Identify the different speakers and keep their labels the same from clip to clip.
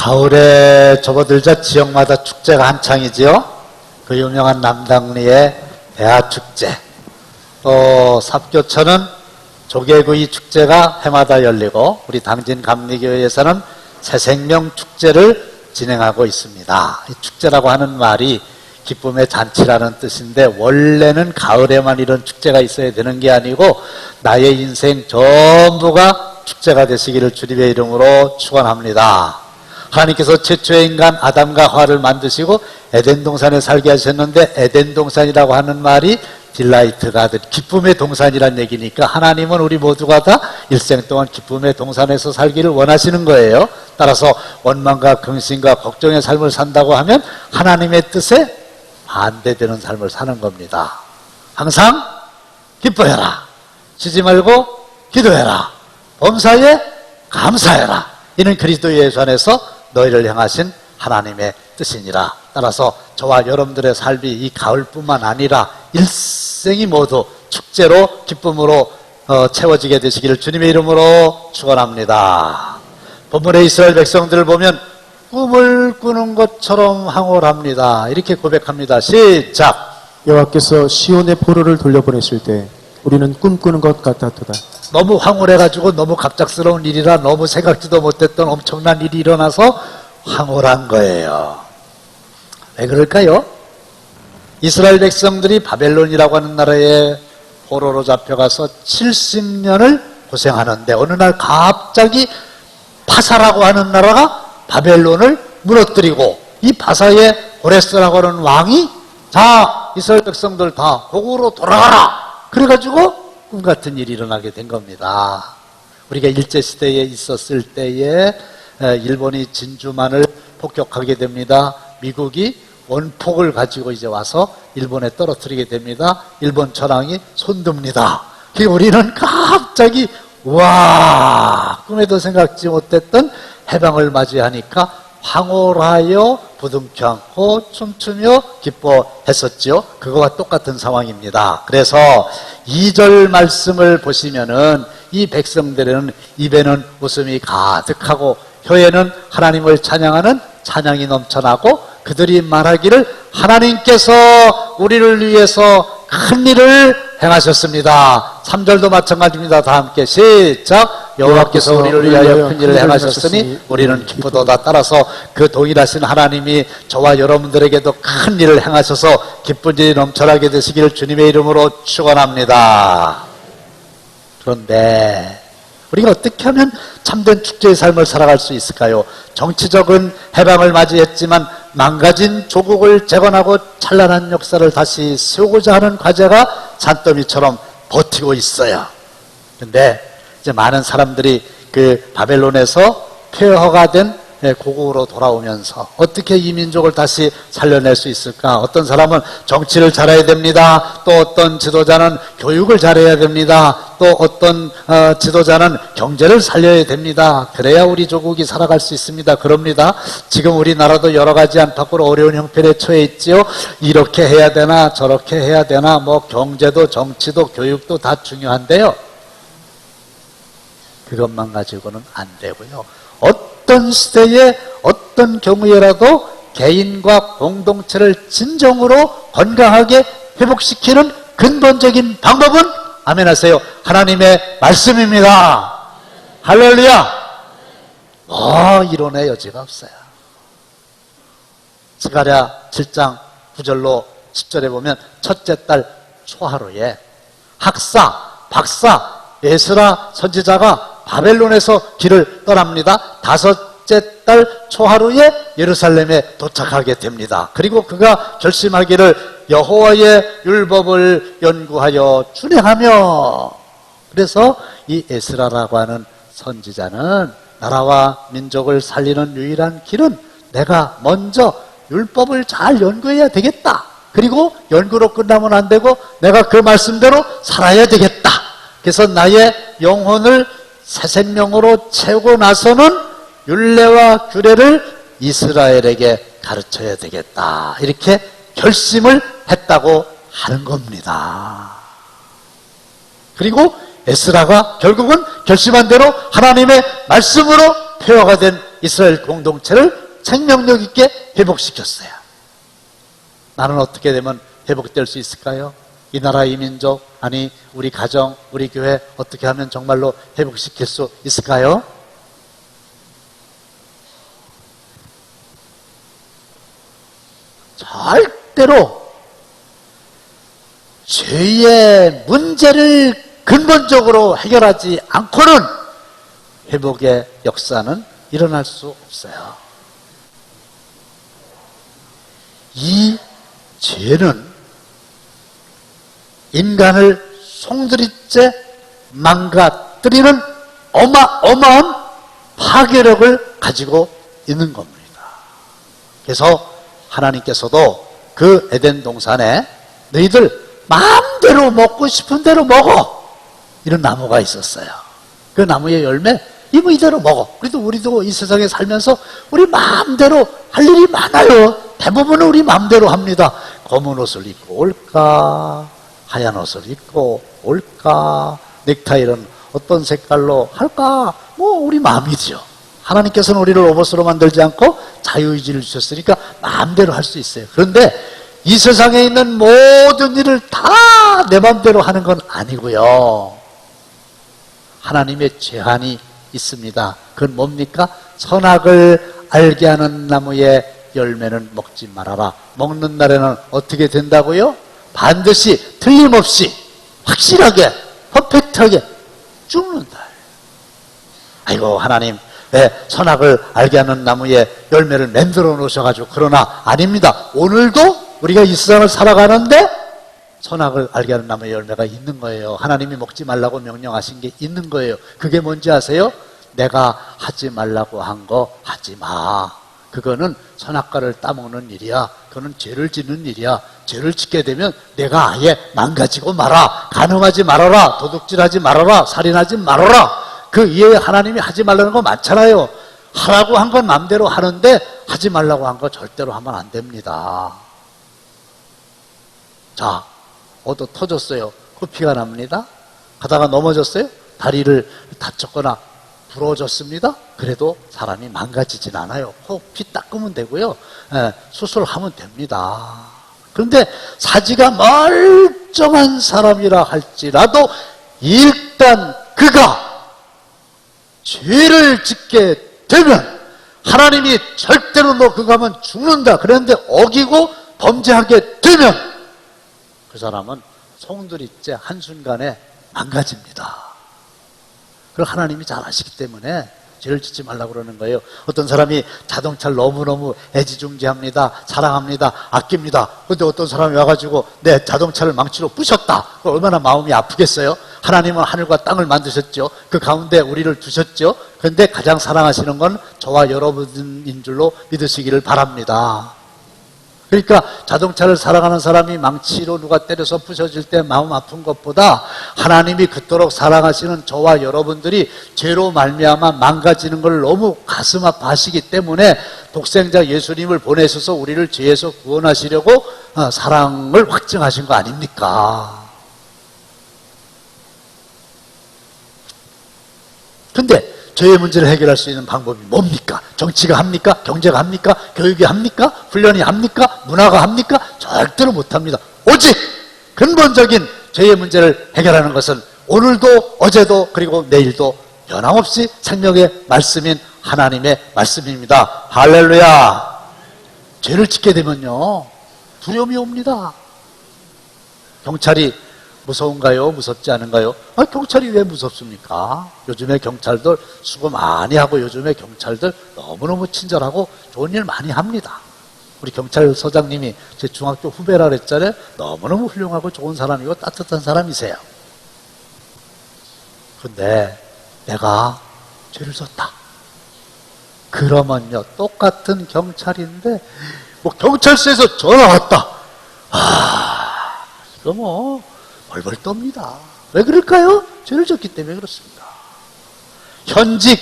Speaker 1: 가을에 접어들자 지역마다 축제가 한창이지요. 그 유명한 남당리의 대하축제, 또 삽교천은 조개구이 축제가 해마다 열리고, 우리 당진 감리교회에서는 새생명 축제를 진행하고 있습니다. 이 축제라고 하는 말이 기쁨의 잔치라는 뜻인데, 원래는 가을에만 이런 축제가 있어야 되는 게 아니고 나의 인생 전부가 축제가 되시기를 주님의 이름으로 축원합니다. 하나님께서 최초의 인간 아담과 하와를 만드시고 에덴 동산에 살게 하셨는데, 에덴 동산이라고 하는 말이 딜라이트 가든, 기쁨의 동산이란 얘기니까 하나님은 우리 모두가 다 일생 동안 기쁨의 동산에서 살기를 원하시는 거예요. 따라서 원망과 근심과 걱정의 삶을 산다고 하면 하나님의 뜻에 반대되는 삶을 사는 겁니다. 항상 기뻐해라, 쉬지 말고 기도해라, 범사에 감사해라. 이는 그리스도 예수 안에서 너희를 향하신 하나님의 뜻이니라. 따라서 저와 여러분들의 삶이 이 가을뿐만 아니라 일생이 모두 축제로 기쁨으로 채워지게 되시기를 주님의 이름으로 축원합니다. 본문의 이스라엘 백성들을 보면 꿈을 꾸는 것처럼 황홀합니다. 이렇게 고백합니다. 시작.
Speaker 2: 여호와께서 시온의 포로를 돌려보내실 때 우리는 꿈꾸는 것 같았도다.
Speaker 1: 너무 황홀해가지고 너무 갑작스러운 일이라 너무 생각지도 못했던 엄청난 일이 일어나서 황홀한 거예요. 왜 그럴까요? 이스라엘 백성들이 바벨론이라고 하는 나라에 포로로 잡혀가서 70년을 고생하는데, 어느 날 갑자기 파사라고 하는 나라가 바벨론을 무너뜨리고, 이 파사의 고레스라고 하는 왕이 자, 이스라엘 백성들 다 고국으로 돌아가라, 그래가지고 꿈같은 일이 일어나게 된 겁니다. 우리가 일제시대에 있었을 때에 일본이 진주만을 폭격하게 됩니다. 미국이 원폭을 가지고 이제 와서 일본에 떨어뜨리게 됩니다. 일본 천황이 손듭니다. 우리는 갑자기 와, 꿈에도 생각지 못했던 해방을 맞이하니까 황홀하여 부둥켜 안고 춤추며 기뻐했었지요. 그거와 똑같은 상황입니다. 그래서 2절 말씀을 보시면은 이 백성들은 입에는 웃음이 가득하고 혀에는 하나님을 찬양하는 찬양이 넘쳐나고, 그들이 말하기를 하나님께서 우리를 위해서 큰 일을 행하셨습니다. 3절도 마찬가지입니다. 다 함께 시작. 여호와께서 우리를 위하여 큰 일을 행하셨으니 우리는 기쁘도다. 따라서 그 동일하신 하나님이 저와 여러분들에게도 큰 일을 행하셔서 기쁜 일이 넘쳐나게 되시기를 주님의 이름으로 축원합니다. 그런데 우리가 어떻게 하면 참된 축제의 삶을 살아갈 수 있을까요? 정치적인 해방을 맞이했지만 망가진 조국을 재건하고 찬란한 역사를 다시 세우고자 하는 과제가 산더미처럼 버티고 있어요. 그런데 이제 많은 사람들이 그 바벨론에서 폐허가 된 고국으로 돌아오면서 어떻게 이 민족을 다시 살려낼 수 있을까? 어떤 사람은 정치를 잘해야 됩니다. 또 어떤 지도자는 교육을 잘해야 됩니다. 또 어떤 지도자는 경제를 살려야 됩니다. 그래야 우리 조국이 살아갈 수 있습니다. 그럽니다. 지금 우리나라도 여러 가지 안팎으로 어려운 형편에 처해 있지요. 이렇게 해야 되나 저렇게 해야 되나, 뭐 경제도 정치도 교육도 다 중요한데요, 그것만 가지고는 안 되고요. 어떤 시대에 어떤 경우에라도 개인과 공동체를 진정으로 건강하게 회복시키는 근본적인 방법은, 아멘 하세요, 하나님의 말씀입니다. 할렐루야. 이론의 여지가 없어요. 스가랴 7장 9절로 10절에 보면 첫째 달 초하루에 학사, 박사, 에스라 선지자가 바벨론에서 길을 떠납니다. 다섯째 달 초하루에 예루살렘에 도착하게 됩니다. 그리고 그가 결심하기를 여호와의 율법을 연구하여 준행하며, 그래서 이 에스라라고 하는 선지자는 나라와 민족을 살리는 유일한 길은 내가 먼저 율법을 잘 연구해야 되겠다. 그리고 연구로 끝나면 안 되고 내가 그 말씀대로 살아야 되겠다. 그래서 나의 영혼을 새 생명으로 채우고 나서는 율례와 규례를 이스라엘에게 가르쳐야 되겠다. 이렇게 결심을 했다고 하는 겁니다. 그리고 에스라가 결국은 결심한 대로 하나님의 말씀으로 폐허가 된 이스라엘 공동체를 생명력 있게 회복시켰어요. 나는 어떻게 되면 회복될 수 있을까요? 이 나라, 이 민족, 아니 우리 가정, 우리 교회 어떻게 하면 정말로 회복시킬 수 있을까요? 절대로 죄의 문제를 근본적으로 해결하지 않고는 회복의 역사는 일어날 수 없어요. 이 죄는 인간을 송두리째 망가뜨리는 어마어마한 파괴력을 가지고 있는 겁니다. 그래서 하나님께서도 그 에덴 동산에 너희들 마음대로 먹고 싶은 대로 먹어, 이런 나무가 있었어요. 그 나무의 열매 이대로 먹어. 그래도 우리도 이 세상에 살면서 우리 마음대로 할 일이 많아요. 대부분은 우리 마음대로 합니다. 검은 옷을 입고 올까, 하얀 옷을 입고 올까, 넥타이는 어떤 색깔로 할까, 우리 마음이죠. 하나님께서는 우리를 로봇으로 만들지 않고 자유의지를 주셨으니까 마음대로 할 수 있어요. 그런데 이 세상에 있는 모든 일을 다 내 마음대로 하는 건 아니고요. 하나님의 제한이 있습니다. 그건 뭡니까? 선악을 알게 하는 나무의 열매는 먹지 말아라. 먹는 날에는 어떻게 된다고요? 반드시 틀림없이 확실하게 퍼펙트하게 죽는다. 아이고 하나님 왜 선악을 알게 하는 나무의 열매를 만들어 놓으셔가지고. 그러나 아닙니다. 오늘도 우리가 이 세상을 살아가는데 선악을 알게 하는 나무의 열매가 있는 거예요. 하나님이 먹지 말라고 명령하신 게 있는 거예요. 그게 뭔지 아세요? 내가 하지 말라고 한 거 하지 마. 그거는 선악과를 따먹는 일이야. 그거는 죄를 짓는 일이야. 죄를 짓게 되면 내가 아예 망가지고 말아. 간음하지 말아라. 도둑질하지 말아라. 살인하지 말아라. 그 이외에 하나님이 하지 말라는 거 많잖아요. 하라고 한 건 마음대로 하는데 하지 말라고 한 거 절대로 하면 안 됩니다. 자, 얻어 터졌어요. 코피가 납니다. 가다가 넘어졌어요. 다리를 다쳤거나 부러졌습니다. 그래도 사람이 망가지진 않아요. 피 닦으면 되고요. 수술하면 됩니다. 그런데 사지가 멀쩡한 사람이라 할지라도 일단 그가 죄를 짓게 되면 하나님이 절대로 너 그거 하면 죽는다 그랬는데 어기고 범죄하게 되면 그 사람은 송두리째 한순간에 망가집니다. 그걸 하나님이 잘 아시기 때문에 죄를 짓지 말라고 그러는 거예요. 어떤 사람이 자동차를 너무너무 애지중지합니다. 사랑합니다. 아낍니다. 그런데 어떤 사람이 와가지고 내 자동차를 망치로 부셨다. 얼마나 마음이 아프겠어요? 하나님은 하늘과 땅을 만드셨죠. 그 가운데 우리를 두셨죠. 그런데 가장 사랑하시는 건 저와 여러분인 줄로 믿으시기를 바랍니다. 그러니까 자동차를 사랑하는 사람이 망치로 누가 때려서 부셔질 때 마음 아픈 것보다 하나님이 그토록 사랑하시는 저와 여러분들이 죄로 말미암아 망가지는 걸 너무 가슴 아파하시기 때문에 독생자 예수님을 보내셔서 우리를 죄에서 구원하시려고 사랑을 확증하신 거 아닙니까? 근데 죄의 문제를 해결할 수 있는 방법이 뭡니까? 정치가 합니까? 경제가 합니까? 교육이 합니까? 훈련이 합니까? 문화가 합니까? 절대로 못합니다. 오직 근본적인 죄의 문제를 해결하는 것은 오늘도 어제도 그리고 내일도 변함없이 생명의 말씀인 하나님의 말씀입니다. 할렐루야. 죄를 짓게 되면요 두려움이 옵니다. 경찰이 무서운가요? 무섭지 않은가요? 경찰이 왜 무섭습니까? 요즘에 경찰들 수고 많이 하고 요즘에 경찰들 너무너무 친절하고 좋은 일 많이 합니다. 우리 경찰서장님이 제 중학교 후배라 그랬잖아요. 너무너무 훌륭하고 좋은 사람이고 따뜻한 사람이세요. 근데 내가 죄를 졌다. 그러면요 똑같은 경찰인데 경찰서에서 전화 왔다. 이거 벌벌 떱니다. 왜 그럴까요? 죄를 졌기 때문에 그렇습니다. 현직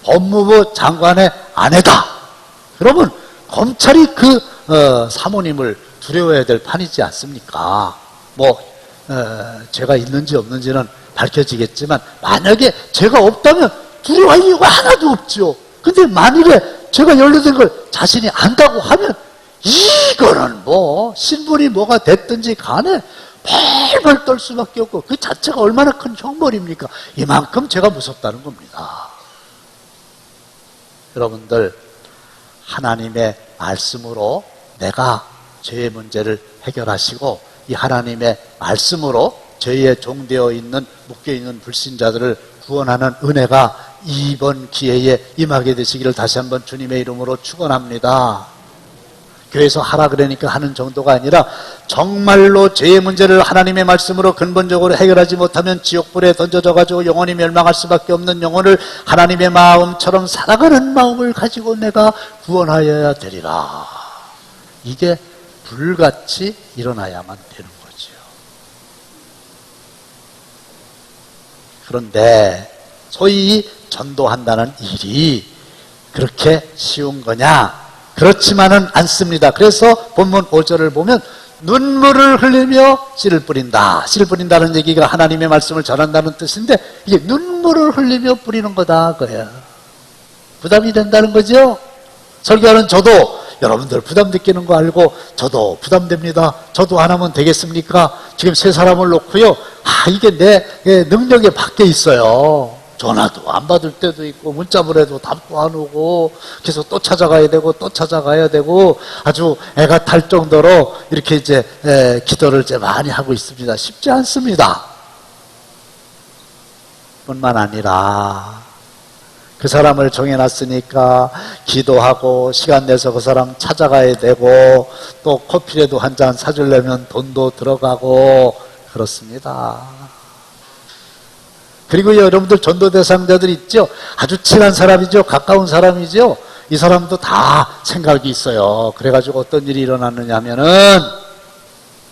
Speaker 1: 법무부 장관의 아내다. 그러면 검찰이 그 사모님을 두려워해야 될 판이지 않습니까? 죄가 있는지 없는지는 밝혀지겠지만 만약에 죄가 없다면 두려워할 이유가 하나도 없죠. 근데 만일에 제가 연루된 걸 자신이 안다고 하면 이거는 뭐 신분이 뭐가 됐든지 간에 벌벌 떨 수밖에 없고 그 자체가 얼마나 큰 형벌입니까? 이만큼 제가 무섭다는 겁니다. 여러분들, 하나님의 말씀으로 내가 죄의 문제를 해결하시고 이 하나님의 말씀으로 죄에 종되어 있는 묶여있는 불신자들을 구원하는 은혜가 이번 기회에 임하게 되시기를 다시 한번 주님의 이름으로 축원합니다. 교회에서 하라 그러니까 하는 정도가 아니라 정말로 죄의 문제를 하나님의 말씀으로 근본적으로 해결하지 못하면 지옥불에 던져져 가지고 영원히 멸망할 수밖에 없는 영혼을 하나님의 마음처럼 살아가는 마음을 가지고 내가 구원하여야 되리라. 이게 불같이 일어나야만 되는 거지요. 그런데 소위 전도한다는 일이 그렇게 쉬운 거냐? 그렇지만은 않습니다. 그래서 본문 5절을 보면 눈물을 흘리며 씨를 뿌린다. 씨를 뿌린다는 얘기가 하나님의 말씀을 전한다는 뜻인데 이게 눈물을 흘리며 뿌리는 거다 그거야. 부담이 된다는 거죠. 설교하는 저도 여러분들 부담 느끼는 거 알고 저도 부담됩니다. 저도 안 하면 되겠습니까? 지금 세 사람을 놓고요. 이게 내 능력에 밖에 있어요. 전화도 안 받을 때도 있고 문자 보내도 답도 안 오고 계속 또 찾아가야 되고 또 찾아가야 되고 아주 애가 탈 정도로 이렇게 이제 기도를 이제 많이 하고 있습니다. 쉽지 않습니다. 뿐만 아니라 그 사람을 정해놨으니까 기도하고 시간 내서 그 사람 찾아가야 되고 또 커피라도 한 잔 사주려면 돈도 들어가고 그렇습니다. 그리고 여러분들 전도 대상자들 있죠? 아주 친한 사람이죠? 가까운 사람이죠? 이 사람도 다 생각이 있어요. 그래가지고 어떤 일이 일어났느냐 하면은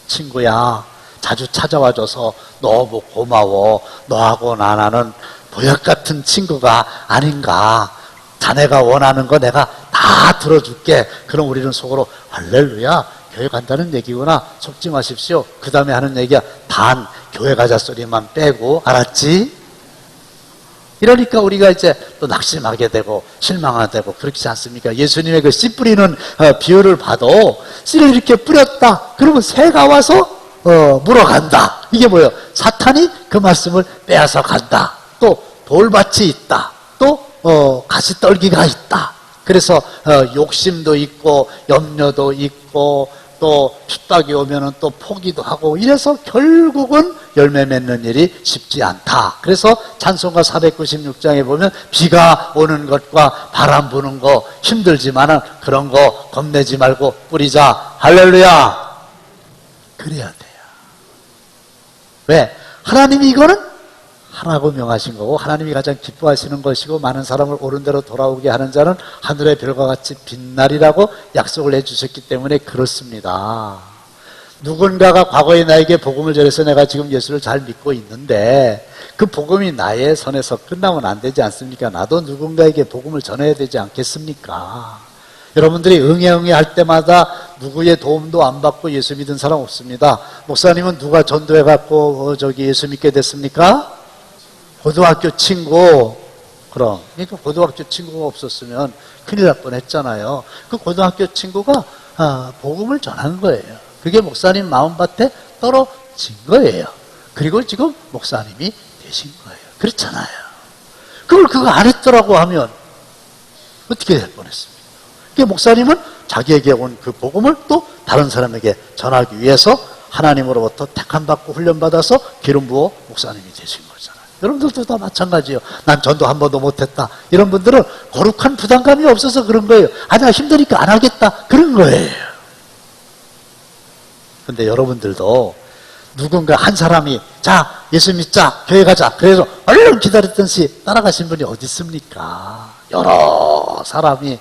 Speaker 1: 친구야 자주 찾아와줘서 너무 고마워. 너하고 나는 보약 같은 친구가 아닌가. 자네가 원하는 거 내가 다 들어줄게. 그럼 우리는 속으로 할렐루야 교회 간다는 얘기구나. 속지 마십시오. 그 다음에 하는 얘기야 단 교회 가자 소리만 빼고 알았지? 이러니까 우리가 이제 또 낙심하게 되고 실망하게 되고 그렇지 않습니까? 예수님의 그 씨 뿌리는 비유를 봐도 씨를 이렇게 뿌렸다. 그러면 새가 와서 물어간다. 이게 뭐예요? 사탄이 그 말씀을 빼앗아 간다. 또 돌밭이 있다. 또 가시떨기가 있다. 그래서 욕심도 있고 염려도 있고 또 핍박이 오면은 또 포기도 하고 이래서 결국은 열매 맺는 일이 쉽지 않다. 그래서 찬송가 496장에 보면 비가 오는 것과 바람 부는 거 힘들지만은 그런 거 겁내지 말고 뿌리자. 할렐루야. 그래야 돼요. 왜? 하나님이 이거는 하라고 명하신 거고 하나님이 가장 기뻐하시는 것이고 많은 사람을 옳은 대로 돌아오게 하는 자는 하늘의 별과 같이 빛나리라고 약속을 해주셨기 때문에 그렇습니다. 누군가가 과거에 나에게 복음을 전해서 내가 지금 예수를 잘 믿고 있는데 그 복음이 나의 선에서 끝나면 안 되지 않습니까? 나도 누군가에게 복음을 전해야 되지 않겠습니까? 여러분들이 응애 할 때마다 누구의 도움도 안 받고 예수 믿은 사람 없습니다. 목사님은 누가 전도해갖고 예수 믿게 됐습니까? 고등학교 친구. 그럼 그러니까 고등학교 친구가 없었으면 큰일 날 뻔했잖아요. 그 고등학교 친구가 복음을 전한 거예요. 그게 목사님 마음밭에 떨어진 거예요. 그리고 지금 목사님이 되신 거예요. 그렇잖아요. 그걸 그거 안 했더라고 하면 어떻게 될 뻔했습니까? 그 목사님은 자기에게 온 그 복음을 또 다른 사람에게 전하기 위해서 하나님으로부터 택함받고 훈련받아서 기름 부어 목사님이 되신 거잖아요. 여러분들도 다 마찬가지예요. 난 전도 한 번도 못했다. 이런 분들은 거룩한 부담감이 없어서 그런 거예요. 아니야 힘드니까 안 하겠다. 그런 거예요. 근데 여러분들도 누군가 한 사람이 자 예수 믿자 교회 가자 그래서 얼른 기다렸던시 따라가신 분이 어디 있습니까? 여러 사람이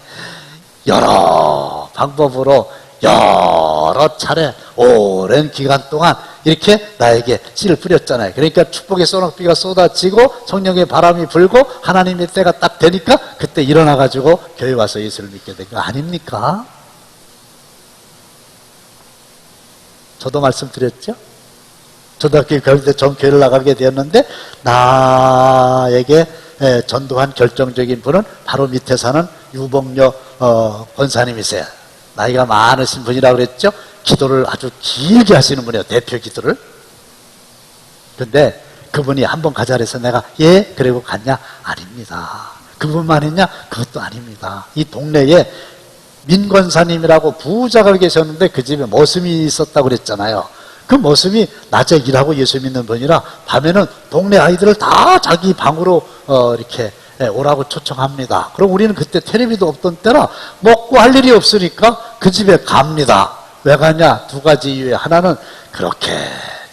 Speaker 1: 여러 방법으로 여러 차례 오랜 기간 동안 이렇게 나에게 씨를 뿌렸잖아요. 그러니까 축복의 소낙비가 쏟아지고 성령의 바람이 불고 하나님의 때가 딱 되니까 그때 일어나가지고 교회 와서 예수를 믿게 된 거 아닙니까? 저도 말씀드렸죠? 초등학교 가을 때 전교회를 나가게 되었는데 나에게 전도한 결정적인 분은 바로 밑에 사는 유복녀 권사님이세요. 나이가 많으신 분이라고 그랬죠. 기도를 아주 길게 하시는 분이에요. 대표 기도를. 근데 그분이 한번 가자 그래서 내가 예? 그리고 갔냐? 아닙니다. 그분만 했냐? 그것도 아닙니다. 이 동네에 민권사님이라고 부자가 계셨는데 그 집에 머슴이 있었다고 그랬잖아요. 그 머슴이 낮에 일하고 예수 믿는 분이라 밤에는 동네 아이들을 다 자기 방으로 이렇게 오라고 초청합니다. 그럼 우리는 그때 텔레비도 없던 때라 먹고 할 일이 없으니까 그 집에 갑니다. 왜 가냐? 두 가지 이유에 하나는 그렇게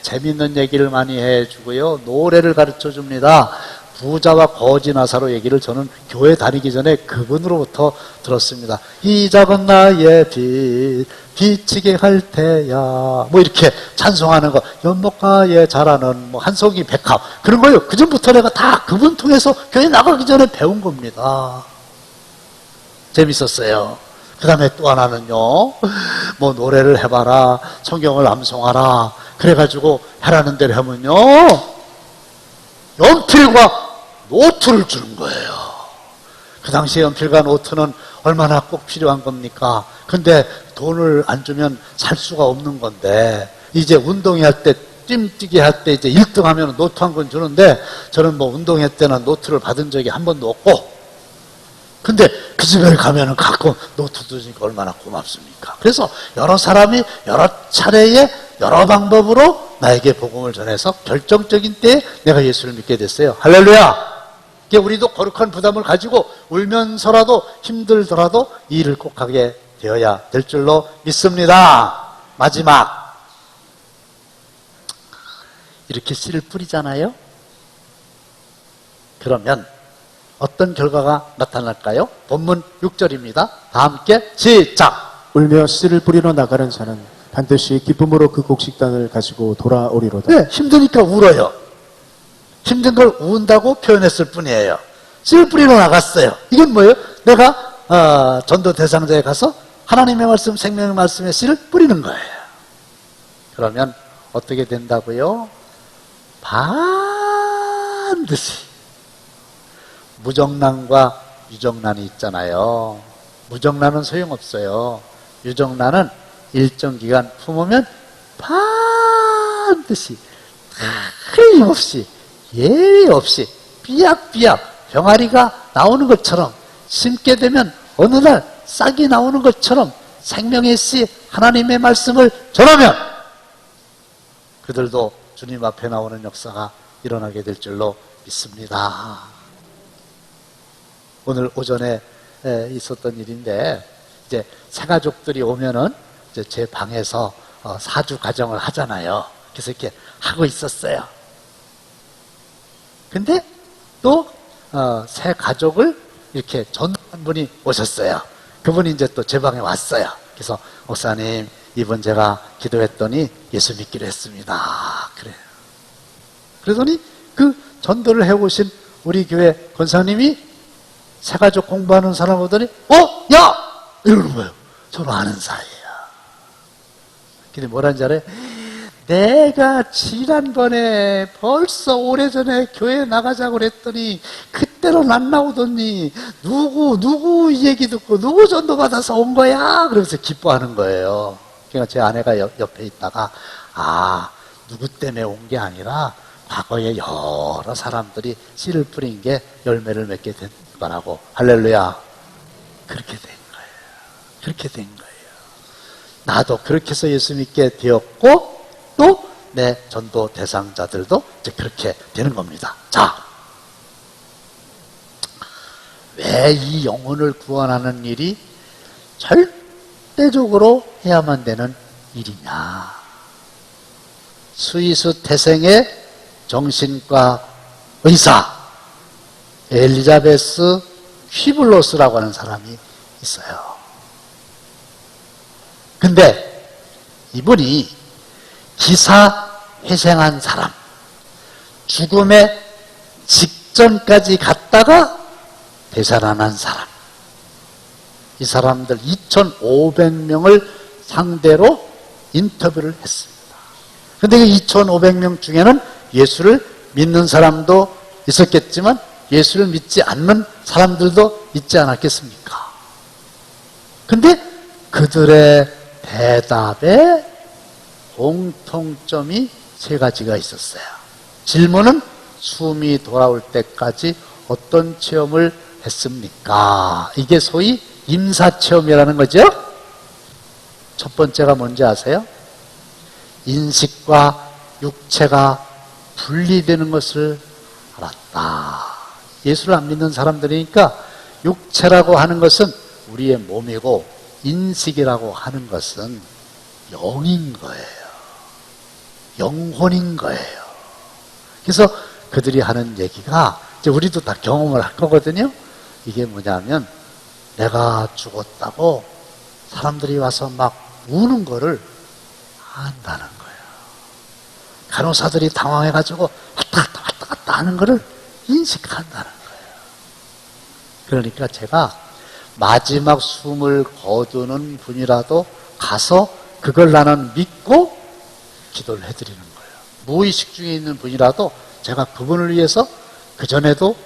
Speaker 1: 재밌는 얘기를 많이 해주고요. 노래를 가르쳐 줍니다. 부자와 거지 나사로 얘기를 저는 교회 다니기 전에 그분으로부터 들었습니다. 이 작은 나의 빛 비치게 할 테야 뭐 이렇게 찬송하는 거, 연못가에 자라는 뭐 한송이 백합 그런 거요. 그 전부터 내가 다 그분 통해서 교회 나가기 전에 배운 겁니다. 재밌었어요. 그 다음에 또 하나는요, 뭐 노래를 해봐라, 성경을 암송하라 그래가지고 하라는 대로 하면요 연필과 노트를 주는 거예요. 그 당시에 연필과 노트는 얼마나 꼭 필요한 겁니까? 근데 돈을 안 주면 살 수가 없는 건데, 이제 운동회 할 때, 뜀뛰기 할 때 이제 1등 하면 노트 한 권 주는데, 저는 뭐 운동회 때는 노트를 받은 적이 한 번도 없고, 근데 그 집에 가면은 가끔 노트 주니까 얼마나 고맙습니까? 그래서 여러 사람이 여러 차례에 여러 방법으로 나에게 복음을 전해서 결정적인 때에 내가 예수를 믿게 됐어요. 할렐루야! 우리도 거룩한 부담을 가지고 울면서라도 힘들더라도 이 일을 꼭 하게 되어야 될 줄로 믿습니다. 마지막, 이렇게 씨를 뿌리잖아요. 그러면 어떤 결과가 나타날까요? 본문 6절입니다. 다 함께 시작!
Speaker 2: 울며 씨를 뿌리러 나가는 자는 반드시 기쁨으로 그 곡식단을 가지고 돌아오리로다.
Speaker 1: 네, 힘드니까 울어요. 힘든 걸 운다고 표현했을 뿐이에요. 씨를 뿌리러 나갔어요. 이건 뭐예요? 내가 전도 대상자에 가서 하나님의 말씀, 생명의 말씀에 씨를 뿌리는 거예요. 그러면 어떻게 된다고요? 반드시 무정란과 유정란이 있잖아요. 무정란은 소용없어요. 유정란은 일정 기간 품으면 반드시 틀림없이 예외 없이 삐약삐약 병아리가 나오는 것처럼, 심게 되면 어느 날 싹이 나오는 것처럼 생명의 씨 하나님의 말씀을 전하면 그들도 주님 앞에 나오는 역사가 일어나게 될 줄로 믿습니다. 오늘 오전에 있었던 일인데, 이제 새가족들이 오면은 이제 제 방에서 사주 가정을 하잖아요. 그래서 이렇게 하고 있었어요. 근데 또 새 가족을 이렇게 전도한 분이 오셨어요. 그분이 이제 또 제 방에 왔어요. 그래서 목사님, 이번 제가 기도했더니 예수 믿기로 했습니다. 그래요. 그러더니 그 전도를 해오신 우리 교회 권사님이 새 가족 공부하는 사람 오더니 야! 이러는 거예요. 저는 아는 사이야. 근데 뭐라는지 알아요? 내가 지난번에 벌써 오래전에 교회 나가자고 그랬더니 그때는 안 나오더니 누구 이 얘기 듣고 누구 전도 받아서 온 거야? 그러면서 기뻐하는 거예요. 그러니까 제 아내가 옆에 있다가 누구 때문에 온 게 아니라 과거에 여러 사람들이 씨를 뿌린 게 열매를 맺게 된 거라고. 할렐루야. 그렇게 된 거예요. 그렇게 된 거예요. 나도 그렇게 해서 예수 믿게 되었고 또 내 전도 대상자들도 이제 그렇게 되는 겁니다. 자, 왜 이 영혼을 구원하는 일이 절대적으로 해야만 되는 일이냐? 스위스 태생의 정신과 의사 엘리자베스 휘블로스라고 하는 사람이 있어요. 근데 이분이 기사회생한 사람, 죽음의 직전까지 갔다가 되살아난 사람, 이 사람들 2,500명을 상대로 인터뷰를 했습니다. 근데 그 2,500명 중에는 예수를 믿는 사람도 있었겠지만 예수를 믿지 않는 사람들도 있지 않았겠습니까? 근데 그들의 대답에 공통점이 세 가지가 있었어요. 질문은 숨이 돌아올 때까지 어떤 체험을 했습니까? 이게 소위 임사체험이라는 거죠. 첫 번째가 뭔지 아세요? 인식과 육체가 분리되는 것을 알았다. 예수를 안 믿는 사람들이니까 육체라고 하는 것은 우리의 몸이고 인식이라고 하는 것은 영인 거예요. 영혼인 거예요. 그래서 그들이 하는 얘기가 이제 우리도 다 경험을 할 거거든요. 이게 뭐냐면 내가 죽었다고 사람들이 와서 막 우는 거를 안다는 거예요. 간호사들이 당황해가지고 왔다 갔다 하는 거를 인식한다는 거예요. 그러니까 제가 마지막 숨을 거두는 분이라도 가서 그걸 나는 믿고 기도를 해드리는 거예요. 무의식 중에 있는 분이라도 제가 그분을 위해서 그전에도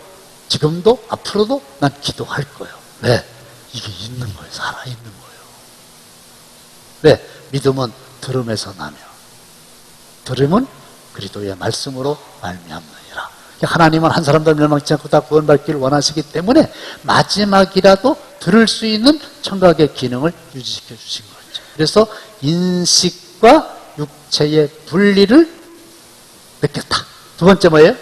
Speaker 1: 지금도 앞으로도 난 기도할 거예요. 왜? 이게 있는 거예요. 살아있는 거예요. 왜? 믿음은 들음에서 나며 들음은 그리스도의 말씀으로 말미암느니라. 하나님은 한 사람도 멸망치 않고 다 구원받기를 원하시기 때문에 마지막이라도 들을 수 있는 청각의 기능을 유지시켜 주신 거죠. 그래서 인식과 육체의 분리를 느꼈다. 두 번째 뭐예요?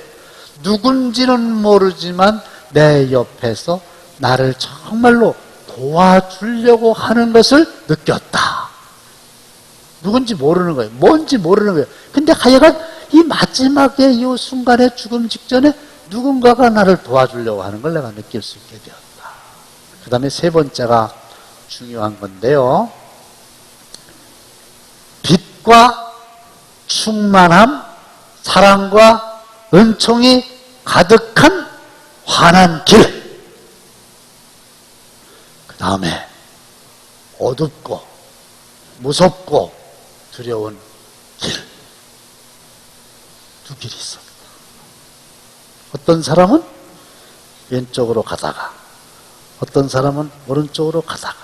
Speaker 1: 누군지는 모르지만 내 옆에서 나를 정말로 도와주려고 하는 것을 느꼈다. 누군지 모르는 거예요. 뭔지 모르는 거예요. 근데 하여간 이 마지막에 이 순간에 죽음 직전에 누군가가 나를 도와주려고 하는 걸 내가 느낄 수 있게 되었다. 그 다음에 세 번째가 중요한 건데요. 빛과 충만함, 사랑과 은총이 가득한 환한 길. 그 다음에 어둡고 무섭고 두려운 길. 두 길이 있습니다. 어떤 사람은 왼쪽으로 가다가 어떤 사람은 오른쪽으로 가다가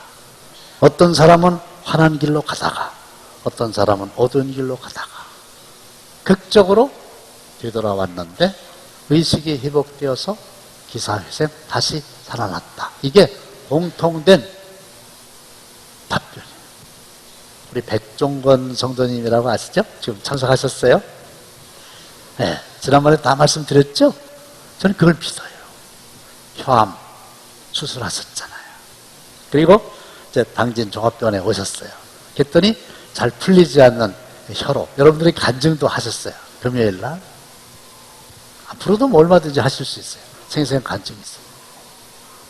Speaker 1: 어떤 사람은 환한 길로 가다가 어떤 사람은 어두운 길로 가다가 극적으로 되돌아왔는데 의식이 회복되어서 기사회생 다시 살아났다. 이게 공통된 답변이에요. 우리 백종건 성도님이라고 아시죠? 지금 참석하셨어요? 네, 지난번에 다 말씀드렸죠? 저는 그걸 믿어요. 혀암 수술하셨잖아요. 그리고 이제 당진 종합병원에 오셨어요. 그랬더니 잘 풀리지 않는 혀로 여러분들이 간증도 하셨어요. 금요일날. 앞으로도 뭐 얼마든지 하실 수 있어요. 생생 간증이 있어요.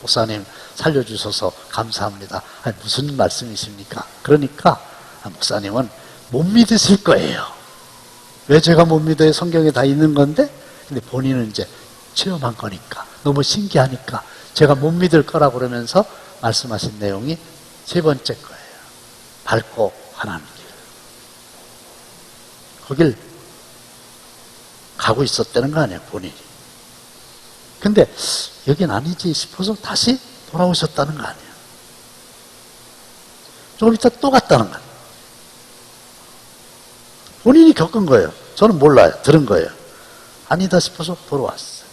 Speaker 1: 목사님 살려주셔서 감사합니다. 아니, 무슨 말씀이십니까? 그러니까 목사님은 못 믿으실 거예요. 왜 제가 못 믿어요? 성경에 다 있는 건데. 근데 본인은 이제 체험한 거니까 너무 신기하니까 제가 못 믿을 거라고 그러면서 말씀하신 내용이 세 번째 거예요. 밝고 환한 길. 거길 가고 있었다는 거 아니에요, 본인이. 근데 여긴 아니지 싶어서 다시 돌아오셨다는 거 아니에요. 조금 있다 또 갔다는 거 아니에요. 본인이 겪은 거예요. 저는 몰라요. 들은 거예요. 아니다 싶어서 돌아왔어요.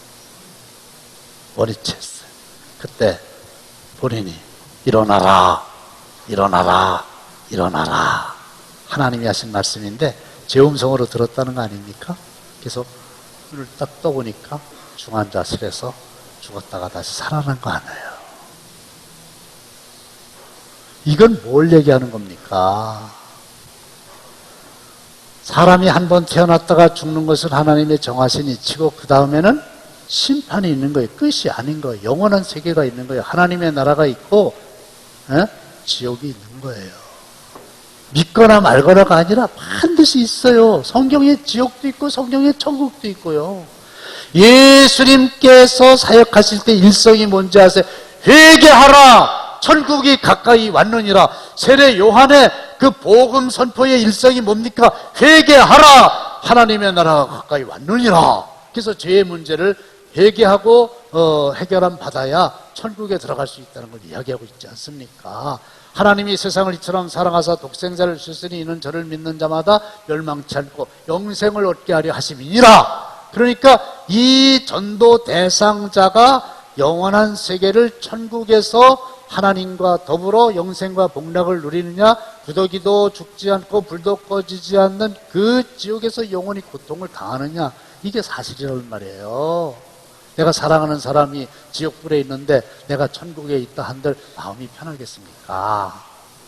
Speaker 1: 원위치했어요. 그때 본인이 일어나라, 일어나라, 일어나라. 하나님이 하신 말씀인데 제 음성으로 들었다는 거 아닙니까? 그래서 눈을 딱 떠보니까 중환자실에서 죽었다가 다시 살아난 거 아니에요. 이건 뭘 얘기하는 겁니까? 사람이 한 번 태어났다가 죽는 것은 하나님의 정하신 이치고 그 다음에는 심판이 있는 거예요. 끝이 아닌 거예요. 영원한 세계가 있는 거예요. 하나님의 나라가 있고 지옥이 있는 거예요. 믿거나 말거나가 아니라 반드시 있어요. 성경에 지옥도 있고 성경에 천국도 있고요. 예수님께서 사역하실 때 일성이 뭔지 아세요? 회개하라! 천국이 가까이 왔느니라. 세례 요한의 그 복음 선포의 일성이 뭡니까? 회개하라, 하나님의 나라가 가까이 왔느니라. 그래서 죄의 문제를 회개하고 해결함 받아야 천국에 들어갈 수 있다는 걸 이야기하고 있지 않습니까? 하나님이 세상을 이처럼 사랑하사 독생자를 주시니 이는 저를 믿는 자마다 멸망치 않고 영생을 얻게 하려 하심이니라. 그러니까 이 전도 대상자가 영원한 세계를 천국에서 하나님과 더불어 영생과 복락을 누리느냐, 구더기도 죽지 않고 불도 꺼지지 않는 그 지옥에서 영원히 고통을 당하느냐, 이게 사실이란 말이에요. 내가 사랑하는 사람이 지옥불에 있는데 내가 천국에 있다 한들 마음이 편하겠습니까?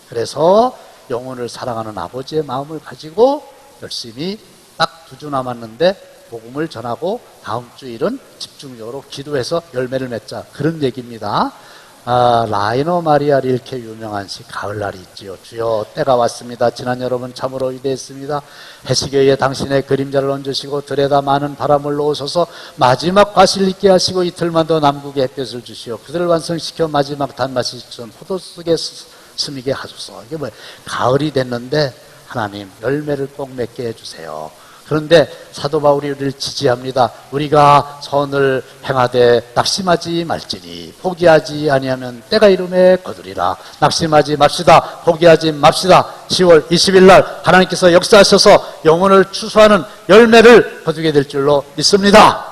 Speaker 1: 그래서 영혼을 사랑하는 아버지의 마음을 가지고 열심히 딱 2주 남았는데 복음을 전하고 다음 주일은 집중적으로 기도해서 열매를 맺자, 그런 얘기입니다. 라이너 마리아 릴케 유명한 시 가을날이 있지요. 주여 때가 왔습니다. 지난 여러분 참으로 위대했습니다. 해시교에 당신의 그림자를 얹으시고 들에다 많은 바람을 놓으셔서 마지막 과실 있게 하시고 이틀만 더 남국의 햇볕을 주시오. 그들을 완성시켜 마지막 단맛이 전 포도 속에 스미게 하소서. 이게 뭐예요? 가을이 됐는데 하나님 열매를 꼭 맺게 해주세요. 그런데 사도 바울이 우리를 지지합니다. 우리가 선을 행하되 낙심하지 말지니 포기하지 아니하면 때가 이름에 거두리라. 낙심하지 맙시다. 포기하지 맙시다. 10월 20일 날 하나님께서 역사하셔서 영혼을 추수하는 열매를 거두게 될 줄로 믿습니다.